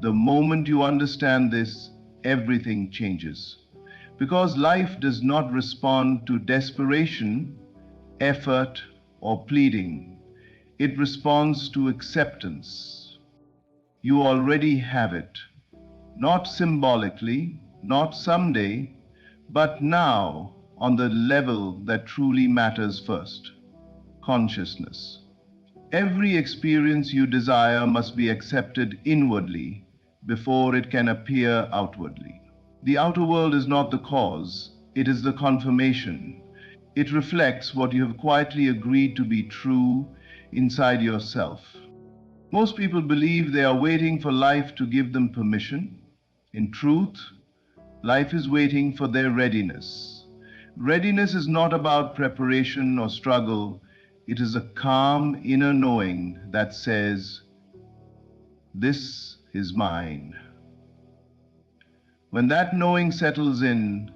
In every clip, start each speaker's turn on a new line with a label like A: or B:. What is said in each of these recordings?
A: The moment you understand this, everything changes. Because life does not respond to desperation, effort, or pleading. It responds to acceptance. You already have it. Not symbolically, not someday, but now on the level that truly matters first: consciousness. Every experience you desire must be accepted inwardly before it can appear outwardly. The outer world is not the cause, it is the confirmation. It reflects what you have quietly agreed to be true inside yourself. Most people believe they are waiting for life to give them permission. In truth, life is waiting for their readiness. Readiness is not about preparation or struggle. It is a calm inner knowing that says, "This is mine." When that knowing settles in,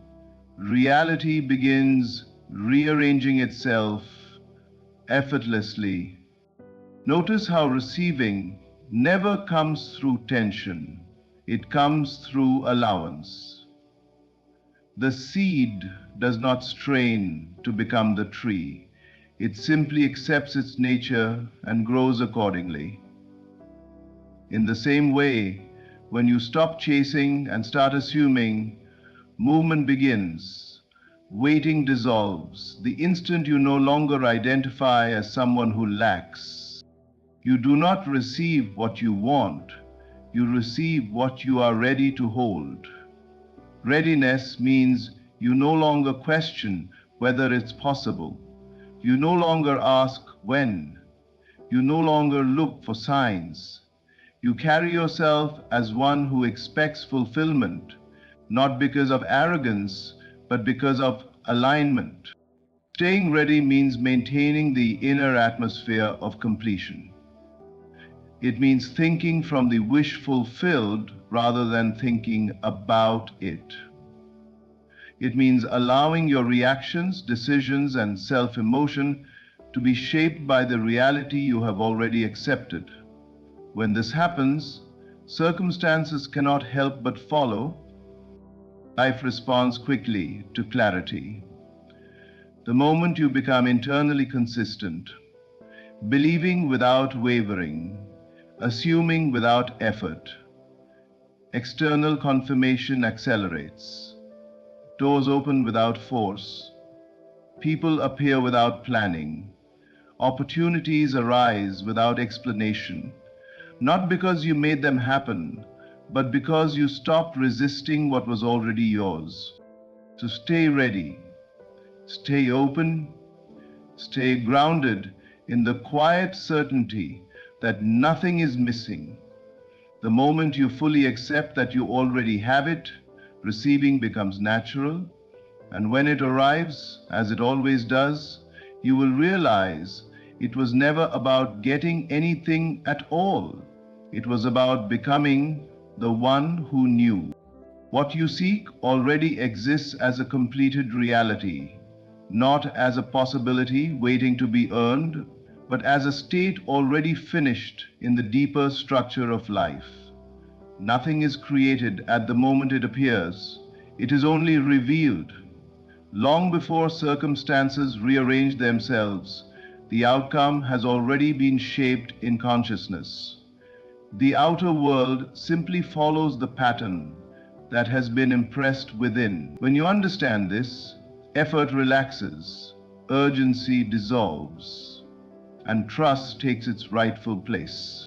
A: reality begins rearranging itself effortlessly. Notice how receiving never comes through tension. It comes through allowance. The seed does not strain to become the tree. It simply accepts its nature and grows accordingly. In the same way, when you stop chasing and start assuming, movement begins. Waiting dissolves the instant you no longer identify as someone who lacks. You do not receive what you want, you receive what you are ready to hold. Readiness means you no longer question whether it's possible. You no longer ask when. You no longer look for signs. You carry yourself as one who expects fulfillment, not because of arrogance, but because of alignment. Staying ready means maintaining the inner atmosphere of completion. It means thinking from the wish fulfilled rather than thinking about it. It means allowing your reactions, decisions, and self-emotion to be shaped by the reality you have already accepted. When this happens, circumstances cannot help but follow. Life responds quickly to clarity. The moment you become internally consistent, believing without wavering, assuming without effort, external confirmation accelerates. Doors open without force. People appear without planning. Opportunities arise without explanation, not because you made them happen, but because you stopped resisting what was already yours. So stay ready, stay open, stay grounded in the quiet certainty that nothing is missing. The moment you fully accept that you already have it, receiving becomes natural, and when it arrives, as it always does, you will realize it was never about getting anything at all. It was about becoming the one who knew. What you seek already exists as a completed reality, not as a possibility waiting to be earned, but as a state already finished in the deeper structure of life. Nothing is created at the moment it appears. It is only revealed. Long before circumstances rearrange themselves, the outcome has already been shaped in consciousness. The outer world simply follows the pattern that has been impressed within. When you understand this, effort relaxes, urgency dissolves, and trust takes its rightful place.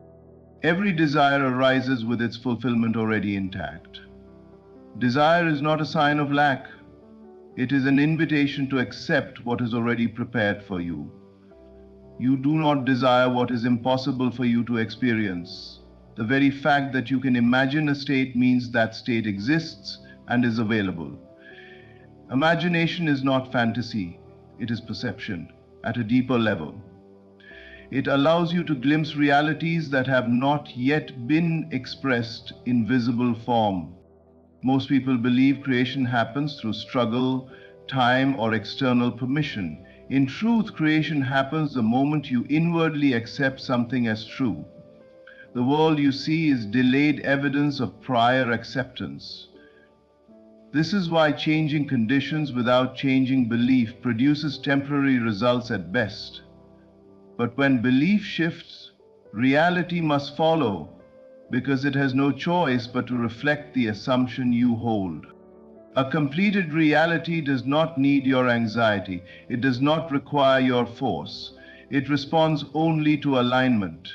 A: Every desire arises with its fulfillment already intact. Desire is not a sign of lack. It is an invitation to accept what is already prepared for you. You do not desire what is impossible for you to experience. The very fact that you can imagine a state means that state exists and is available. Imagination is not fantasy, it is perception at a deeper level. It allows you to glimpse realities that have not yet been expressed in visible form. Most people believe creation happens through struggle, time, or external permission. In truth, creation happens the moment you inwardly accept something as true. The world you see is delayed evidence of prior acceptance. This is why changing conditions without changing belief produces temporary results at best. But when belief shifts, reality must follow, because it has no choice but to reflect the assumption you hold. A completed reality does not need your anxiety. It does not require your force. It responds only to alignment.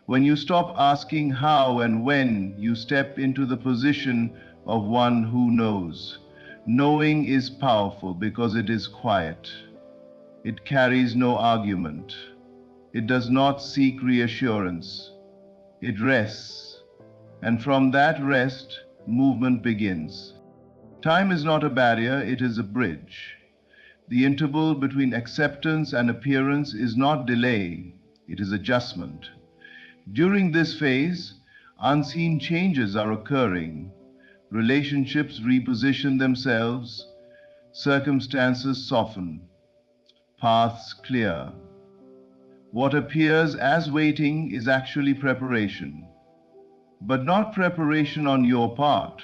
A: When you stop asking how and when, you step into the position of one who knows. Knowing is powerful because it is quiet. It carries no argument. It does not seek reassurance. It rests. And from that rest, movement begins. Time is not a barrier, it is a bridge. The interval between acceptance and appearance is not delay, it is adjustment. During this phase, unseen changes are occurring. Relationships reposition themselves, circumstances soften, paths clear. What appears as waiting is actually preparation, but not preparation on your part.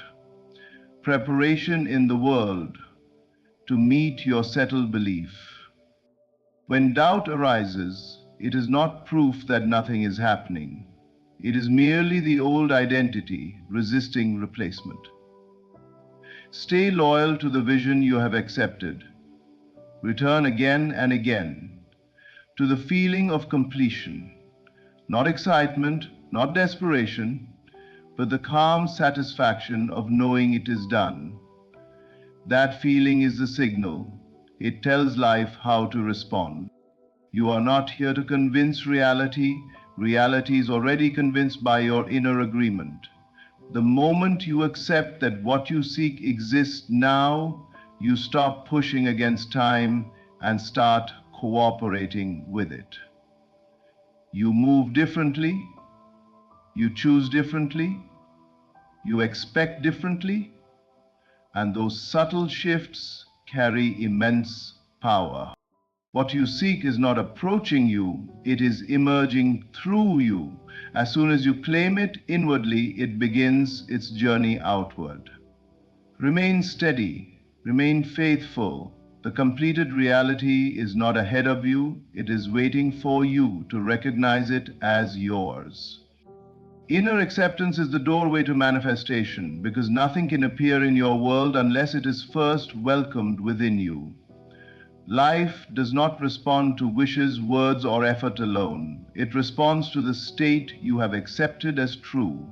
A: Preparation in the world to meet your settled belief. When doubt arises, it is not proof that nothing is happening. It is merely the old identity resisting replacement. Stay loyal to the vision you have accepted. Return again and again to the feeling of completion, not excitement, not desperation, but the calm satisfaction of knowing it is done. That feeling is the signal. It tells life how to respond. You are not here to convince reality. Reality is already convinced by your inner agreement. The moment you accept that what you seek exists now, you stop pushing against time and start cooperating with it. You move differently. You choose differently. You expect differently, and those subtle shifts carry immense power. What you seek is not approaching you, it is emerging through you. As soon as you claim it inwardly, it begins its journey outward. Remain steady, remain faithful. The completed reality is not ahead of you, it is waiting for you to recognize it as yours. Inner acceptance is the doorway to manifestation, because nothing can appear in your world unless it is first welcomed within you. Life does not respond to wishes, words, or effort alone. It responds to the state you have accepted as true.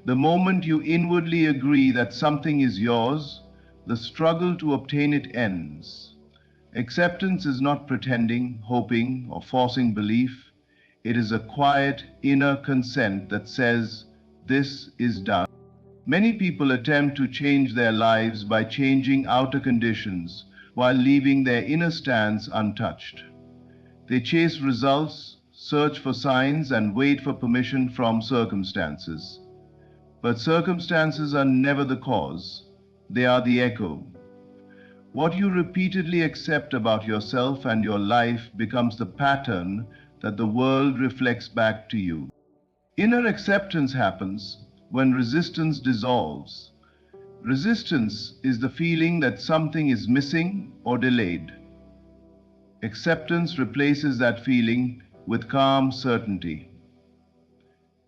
A: The moment you inwardly agree that something is yours, the struggle to obtain it ends. Acceptance is not pretending, hoping, or forcing belief. It is a quiet inner consent that says, this is done. Many people attempt to change their lives by changing outer conditions while leaving their inner stance untouched. They chase results, search for signs, and wait for permission from circumstances. But circumstances are never the cause, they are the echo. What you repeatedly accept about yourself and your life becomes the pattern that the world reflects back to you. Inner acceptance happens when resistance dissolves. Resistance is the feeling that something is missing or delayed. Acceptance replaces that feeling with calm certainty.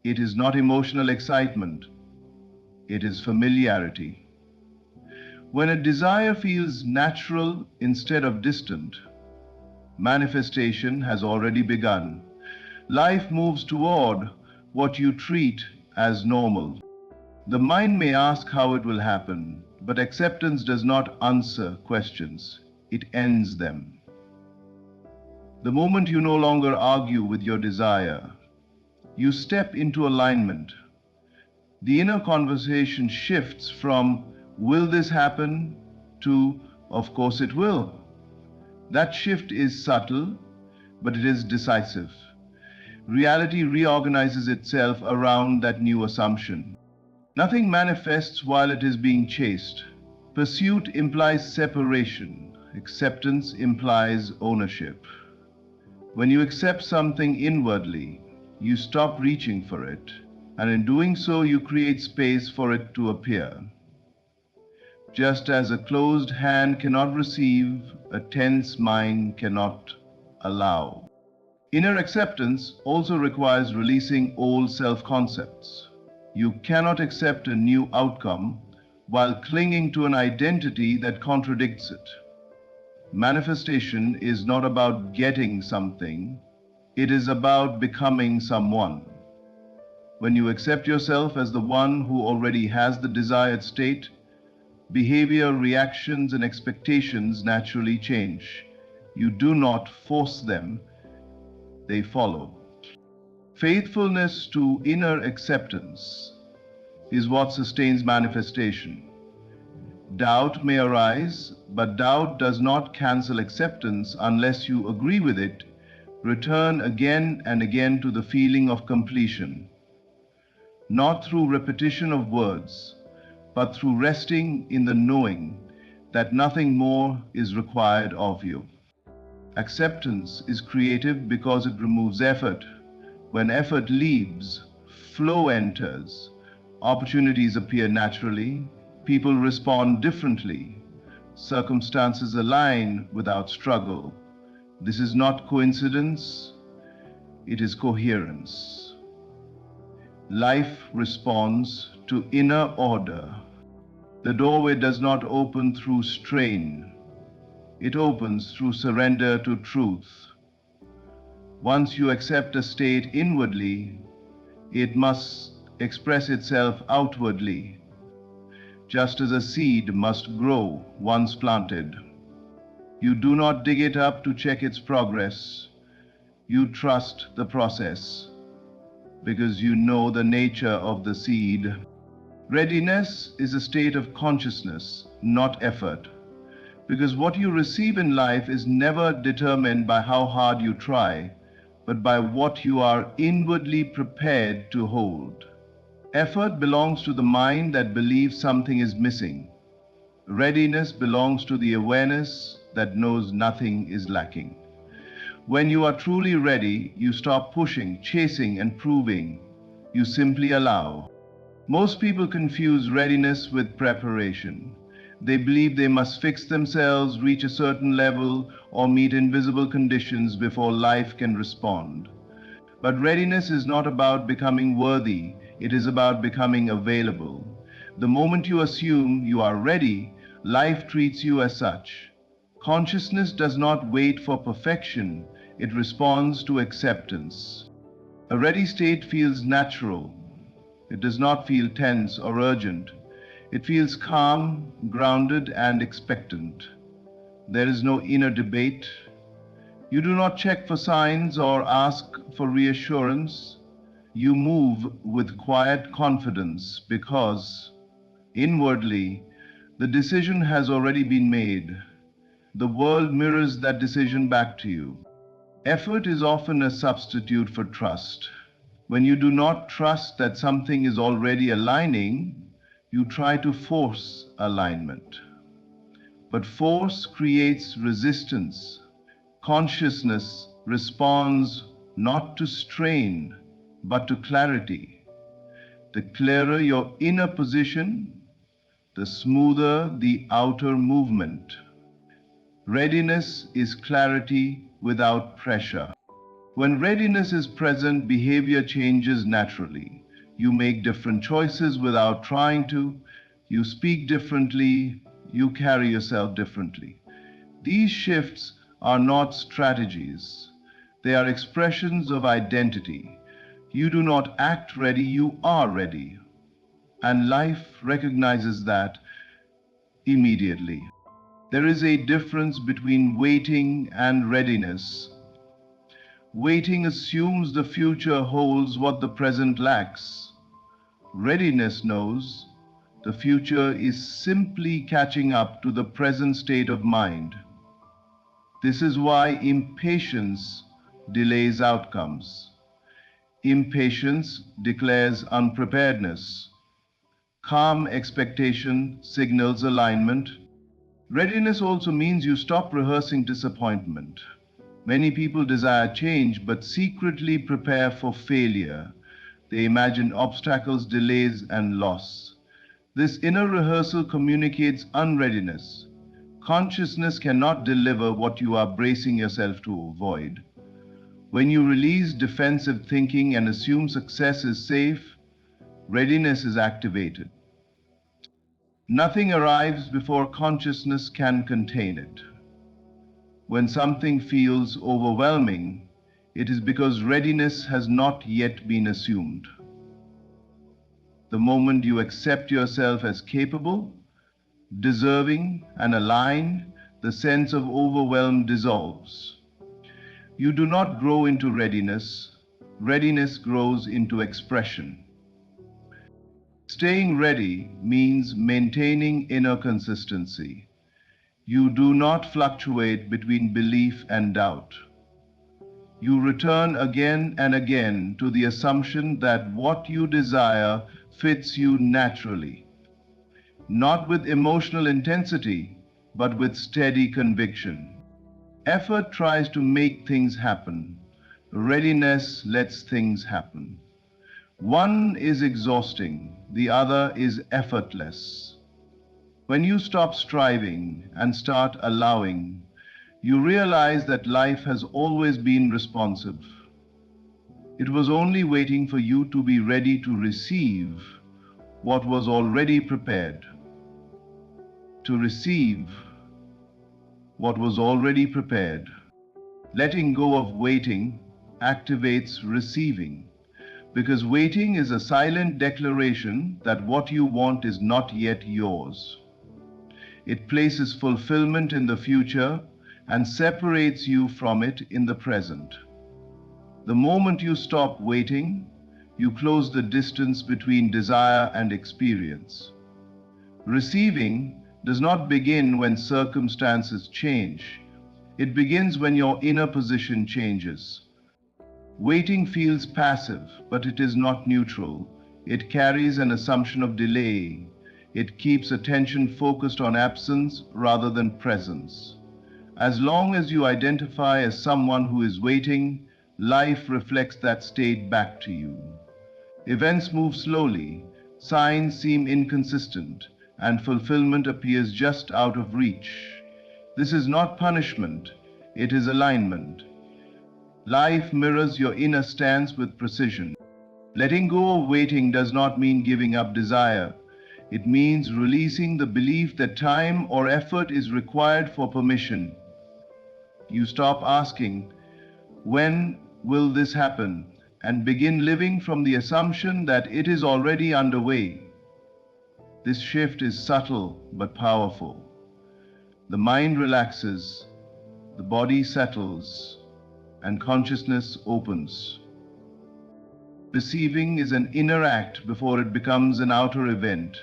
A: It is not emotional excitement, it is familiarity. When a desire feels natural instead of distant, manifestation has already begun. Life moves toward what you treat as normal. The mind may ask how it will happen, but acceptance does not answer questions, it ends them. The moment you no longer argue with your desire, you step into alignment. The inner conversation shifts from, will this happen, to, of course it will. That shift is subtle, but it is decisive. Reality reorganizes itself around that new assumption. Nothing manifests while it is being chased. Pursuit implies separation. Acceptance implies ownership. When you accept something inwardly, you stop reaching for it. and in doing so, you create space for it to appear. Just as a closed hand cannot receive, a tense mind cannot allow. Inner acceptance also requires releasing old self-concepts. You cannot accept a new outcome while clinging to an identity that contradicts it. Manifestation is not about getting something, it is about becoming someone. When you accept yourself as the one who already has the desired state, behavior, reactions, and expectations naturally change. You do not force them, they follow. Faithfulness to inner acceptance is what sustains manifestation. Doubt may arise, but doubt does not cancel acceptance unless you agree with it. Return again and again to the feeling of completion, not through repetition of words, but through resting in the knowing that nothing more is required of you. Acceptance is creative because it removes effort. When effort leaves, flow enters. Opportunities appear naturally. People respond differently. Circumstances align without struggle. This is not coincidence, it is coherence. Life responds to inner order. The doorway does not open through strain. It opens through surrender to truth. Once you accept a state inwardly, it must express itself outwardly, just as a seed must grow once planted. You do not dig it up to check its progress. You trust the process because you know the nature of the seed. Readiness is a state of consciousness, not effort, because what you receive in life is never determined by how hard you try, but by what you are inwardly prepared to hold. Effort belongs to the mind that believes something is missing. Readiness belongs to the awareness that knows nothing is lacking. When you are truly ready, you stop pushing, chasing, and proving. You simply allow. Most people confuse readiness with preparation. They believe they must fix themselves, reach a certain level, or meet invisible conditions before life can respond. But readiness is not about becoming worthy, it is about becoming available. The moment you assume you are ready, life treats you as such. Consciousness does not wait for perfection, it responds to acceptance. A ready state feels natural. It does not feel tense or urgent. It feels calm, grounded, and expectant. There is no inner debate. You do not check for signs or ask for reassurance. You move with quiet confidence because, inwardly, the decision has already been made. The world mirrors that decision back to you. Effort is often a substitute for trust. When you do not trust that something is already aligning, you try to force alignment. But force creates resistance. Consciousness responds not to strain, but to clarity. The clearer your inner position, the smoother the outer movement. Readiness is clarity without pressure. When readiness is present, behavior changes naturally. You make different choices without trying to. You speak differently. You carry yourself differently. These shifts are not strategies. They are expressions of identity. You do not act ready, you are ready. And life recognizes that immediately. There is a difference between waiting and readiness. Waiting assumes the future holds what the present lacks. Readiness knows the future is simply catching up to the present state of mind. This is why impatience delays outcomes. Impatience declares unpreparedness. Calm expectation signals alignment. Readiness also means you stop rehearsing disappointment. Many people desire change but secretly prepare for failure. They imagine obstacles, delays, and loss. This inner rehearsal communicates unreadiness. Consciousness cannot deliver what you are bracing yourself to avoid. When you release defensive thinking and assume success is safe, readiness is activated. Nothing arrives before consciousness can contain it. When something feels overwhelming, it is because readiness has not yet been assumed. The moment you accept yourself as capable, deserving, and aligned, the sense of overwhelm dissolves. You do not grow into readiness. Readiness grows into expression. Staying ready means maintaining inner consistency. You do not fluctuate between belief and doubt. You return again and again to the assumption that what you desire fits you naturally, not with emotional intensity, but with steady conviction. Effort tries to make things happen. Readiness lets things happen. One is exhausting, the other is effortless. When you stop striving and start allowing, you realize that life has always been responsive. It was only waiting for you to be ready to receive what was already prepared. To receive what was already prepared. Letting go of waiting activates receiving, because waiting is a silent declaration that what you want is not yet yours. It places fulfillment in the future and separates you from it in the present. The moment you stop waiting, you close the distance between desire and experience. Receiving does not begin when circumstances change. It begins when your inner position changes. Waiting feels passive, but it is not neutral. It carries an assumption of delay. It keeps attention focused on absence rather than presence. As long as you identify as someone who is waiting, life reflects that state back to you. Events move slowly, signs seem inconsistent, and fulfillment appears just out of reach. This is not punishment, it is alignment. Life mirrors your inner stance with precision. Letting go of waiting does not mean giving up desire. It means releasing the belief that time or effort is required for permission. You stop asking, "When will this happen?" and begin living from the assumption that it is already underway. This shift is subtle but powerful. The mind relaxes, the body settles, and consciousness opens. Receiving is an inner act before it becomes an outer event.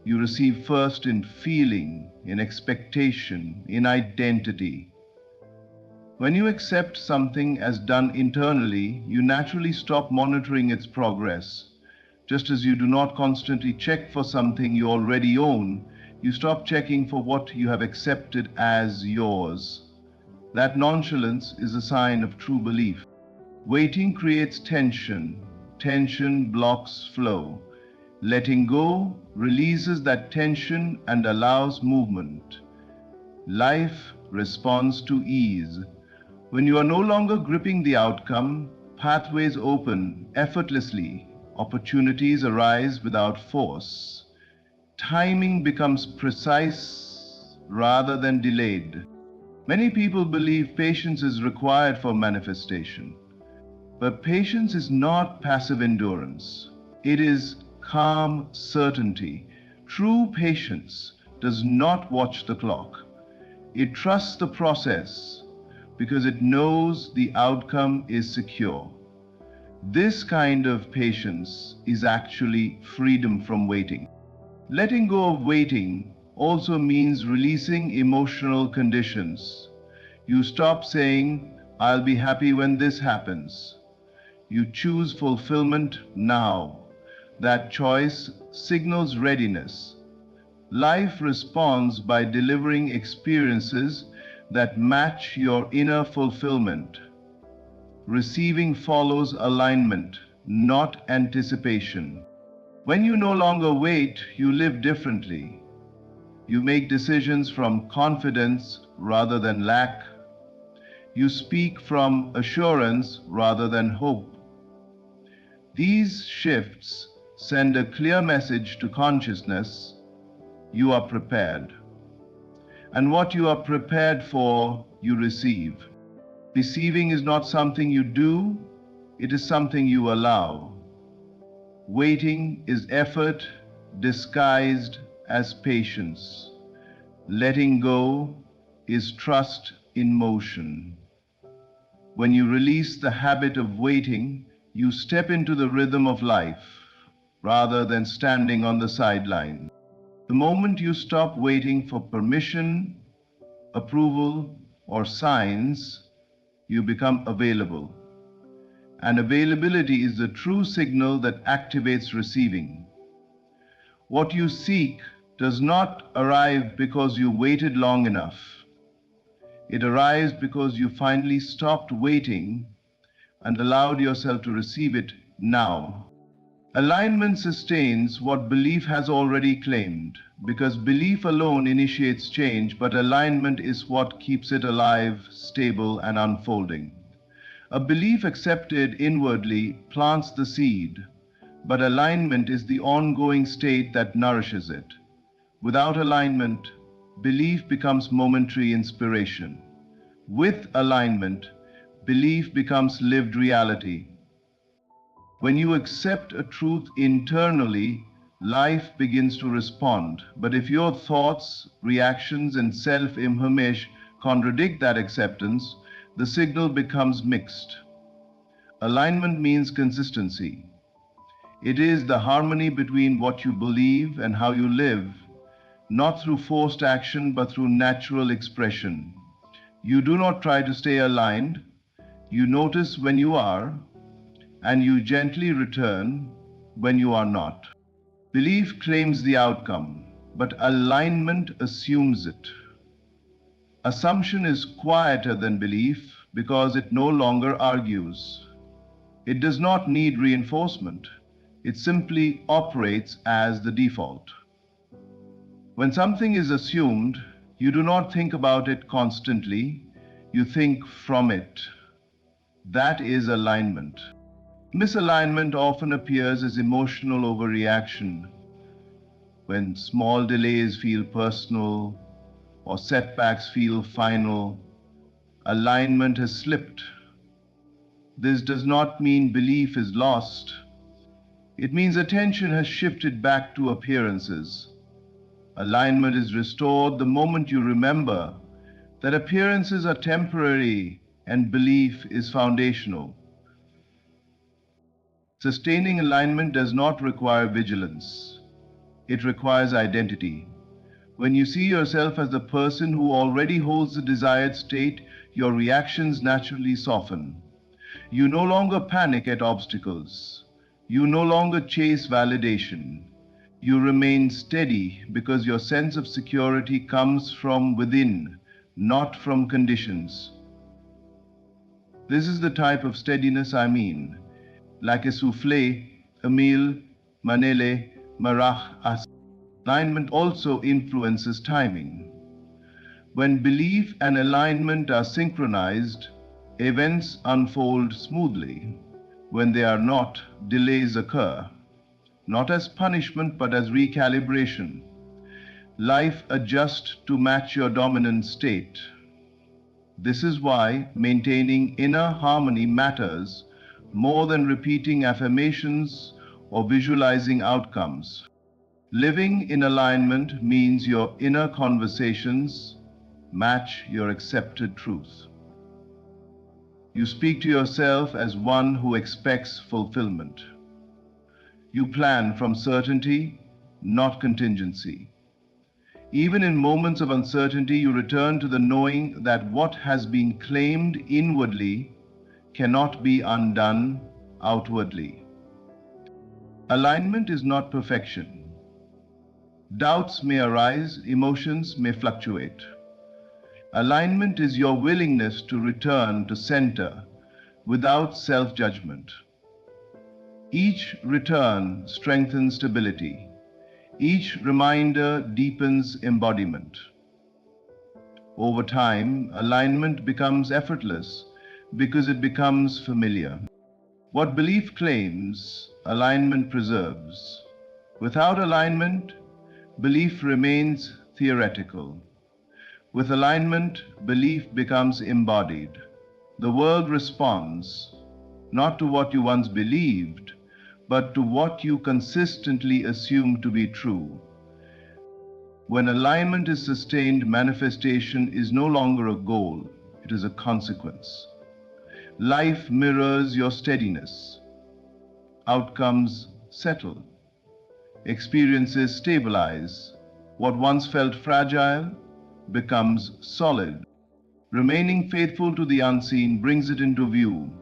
A: You receive first in feeling, in expectation, in identity. When you accept something as done internally, you naturally stop monitoring its progress. Just as you do not constantly check for something you already own, you stop checking for what you have accepted as yours. That nonchalance is a sign of true belief. Waiting creates tension. Tension blocks flow. Letting go releases that tension and allows movement. Life responds to ease. When you are no longer gripping the outcome, pathways open effortlessly. Opportunities arise without force. Timing becomes precise rather than delayed. Many people believe patience is required for manifestation. But patience is not passive endurance. It is calm certainty. True patience does not watch the clock. It trusts the process because it knows the outcome is secure. This kind of patience is actually freedom from waiting. Letting go of waiting also means releasing emotional conditions. You stop saying, "I'll be happy when this happens." You choose fulfillment now. That choice signals readiness. Life responds by delivering experiences that match your inner fulfillment. Receiving follows alignment. not anticipation. When you no longer wait, you live differently. You make decisions from confidence rather than lack. You speak from assurance rather than hope. These shifts send a clear message to consciousness: you are prepared. And what you are prepared for, you receive. Receiving is not something you do, it is something you allow. Waiting is effort disguised as patience. Letting go is trust in motion. When you release the habit of waiting, you step into the rhythm of life rather than standing on the sideline. The moment you stop waiting for permission, approval, or signs, you become available. And availability is the true signal that activates receiving. What you seek does not arrive because you waited long enough. It arrives because you finally stopped waiting and allowed yourself to receive it now. Alignment sustains what belief has already claimed, because belief alone initiates change, but alignment is what keeps it alive, stable, and unfolding. A belief accepted inwardly plants the seed, but alignment is the ongoing state that nourishes it. Without alignment, belief becomes momentary inspiration. With alignment, belief becomes lived reality. When you accept a truth internally, life begins to respond. But if your thoughts, reactions, and self-image contradict that acceptance, the signal becomes mixed. Alignment means consistency. It is the harmony between what you believe and how you live, not through forced action but through natural expression. You do not try to stay aligned. You notice when you are, and you gently return when you are not. Belief claims the outcome, but alignment assumes it. Assumption is quieter than belief because it no longer argues. It does not need reinforcement. It simply operates as the default. When something is assumed, you do not think about it constantly, you think from it. That is alignment. Misalignment often appears as emotional overreaction. When small delays feel personal or setbacks feel final, alignment has slipped. This does not mean belief is lost. It means attention has shifted back to appearances. Alignment is restored the moment you remember that appearances are temporary and belief is foundational. Sustaining alignment does not require vigilance. It requires identity. When you see yourself as the person who already holds the desired state, your reactions naturally soften. You no longer panic at obstacles. You no longer chase validation. You remain steady because your sense of security comes from within, not from conditions. This is the type of steadiness I mean. Like a soufflé, Emile Manele Marach as. Alignment also influences timing. When belief and alignment are synchronized, events unfold smoothly. When they are not, delays occur, not as punishment but as recalibration. Life adjusts to match your dominant state. This is why maintaining inner harmony matters more than repeating affirmations or visualizing outcomes. Living in alignment means your inner conversations match your accepted truth. You speak to yourself as one who expects fulfillment. You plan from certainty, not contingency. Even in moments of uncertainty, you return to the knowing that what has been claimed inwardly cannot be undone outwardly. Alignment is not perfection. Doubts may arise, emotions may fluctuate. Alignment is your willingness to return to center without self-judgment. Each return strengthens stability. Each reminder deepens embodiment. Over time, alignment becomes effortless because it becomes familiar. What belief claims, alignment preserves. Without alignment, belief remains theoretical. With alignment, belief becomes embodied. The world responds not to what you once believed, but to what you consistently assume to be true. When alignment is sustained, manifestation is no longer a goal, it is a consequence. Life mirrors your steadiness. Outcomes settle. Experiences stabilize. What once felt fragile becomes solid. Remaining faithful to the unseen brings it into view,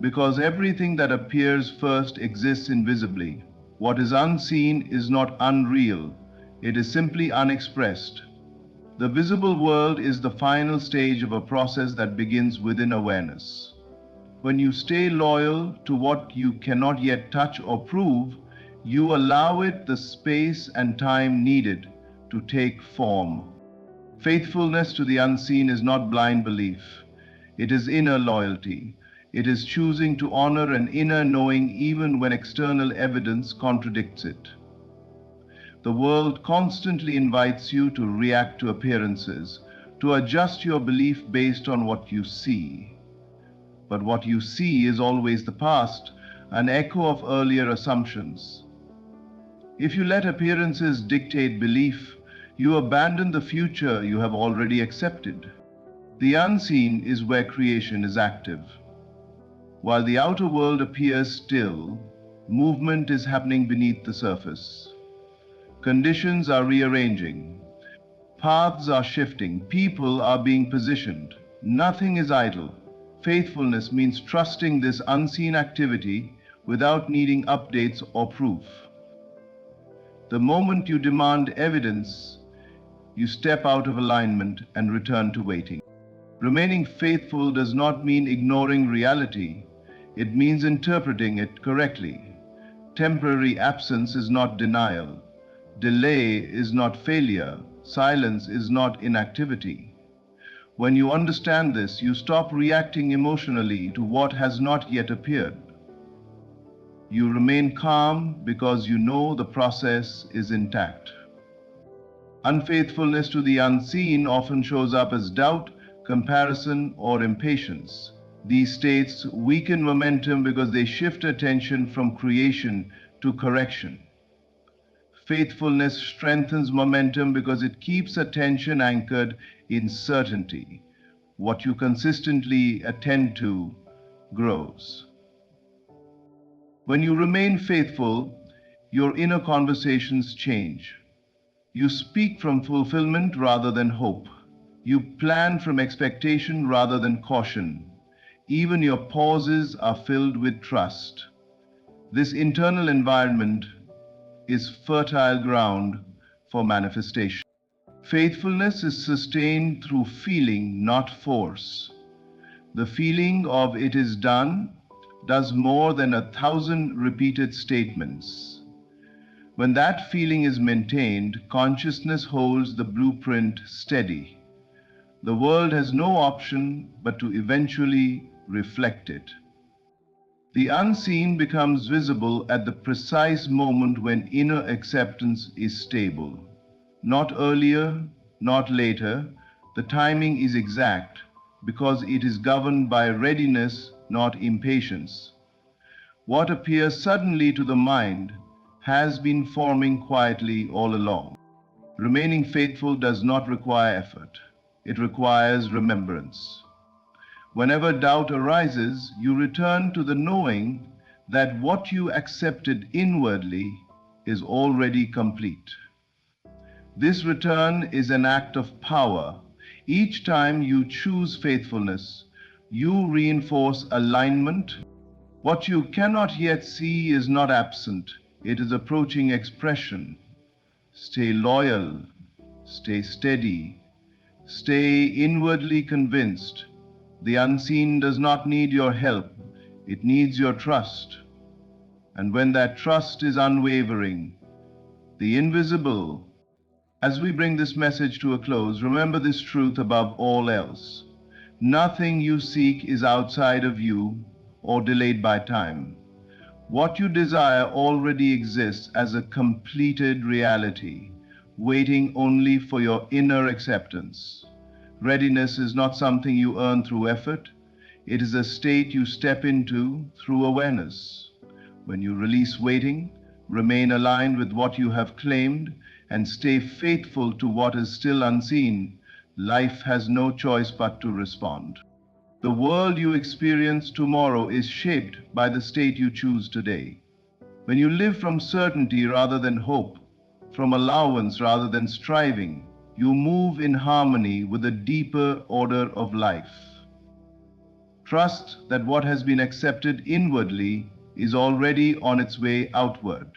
A: because everything that appears first exists invisibly. What is unseen is not unreal, it is simply unexpressed. The visible world is the final stage of a process that begins within awareness. When you stay loyal to what you cannot yet touch or prove, you allow it the space and time needed to take form. Faithfulness to the unseen is not blind belief. It is inner loyalty. It is choosing to honor an inner knowing even when external evidence contradicts it. The world constantly invites you to react to appearances, to adjust your belief based on what you see. But what you see is always the past, an echo of earlier assumptions. If you let appearances dictate belief, you abandon the future you have already accepted. The unseen is where creation is active. While the outer world appears still, movement is happening beneath the surface. Conditions are rearranging. Paths are shifting. People are being positioned. Nothing is idle. Faithfulness means trusting this unseen activity without needing updates or proof. The moment you demand evidence, you step out of alignment and return to waiting. Remaining faithful does not mean ignoring reality. It means interpreting it correctly. Temporary absence is not denial. Delay is not failure. Silence is not inactivity. When you understand this, you stop reacting emotionally to what has not yet appeared. You remain calm because you know the process is intact. Unfaithfulness to the unseen often shows up as doubt, comparison, or impatience. These states weaken momentum because they shift attention from creation to correction. Faithfulness strengthens momentum because it keeps attention anchored in certainty. What you consistently attend to grows. When you remain faithful, your inner conversations change. You speak from fulfillment rather than hope. You plan from expectation rather than caution. Even your pauses are filled with trust. This internal environment is fertile ground for manifestation. Faithfulness is sustained through feeling, not force. The feeling of it is done does more than 1,000 repeated statements. When that feeling is maintained, consciousness holds the blueprint steady. The world has no option but to eventually reflect it. The unseen becomes visible at the precise moment when inner acceptance is stable. Not earlier, not later. The timing is exact because it is governed by readiness, not impatience. What appears suddenly to the mind has been forming quietly all along. Remaining faithful does not require effort. It requires remembrance. Whenever doubt arises, you return to the knowing that what you accepted inwardly is already complete. This return is an act of power. Each time you choose faithfulness, you reinforce alignment. What you cannot yet see is not absent, it is approaching expression. Stay loyal, stay steady, stay inwardly convinced. The unseen does not need your help, it needs your trust. And when that trust is unwavering, the invisible. As we bring this message to a close, remember this truth above all else. Nothing you seek is outside of you or delayed by time. What you desire already exists as a completed reality, waiting only for your inner acceptance. Readiness is not something you earn through effort, it is a state you step into through awareness. When you release waiting, remain aligned with what you have claimed, and stay faithful to what is still unseen, life has no choice but to respond. The world you experience tomorrow is shaped by the state you choose today. When you live from certainty rather than hope, from allowance rather than striving, you move in harmony with a deeper order of life. Trust that what has been accepted inwardly is already on its way outward.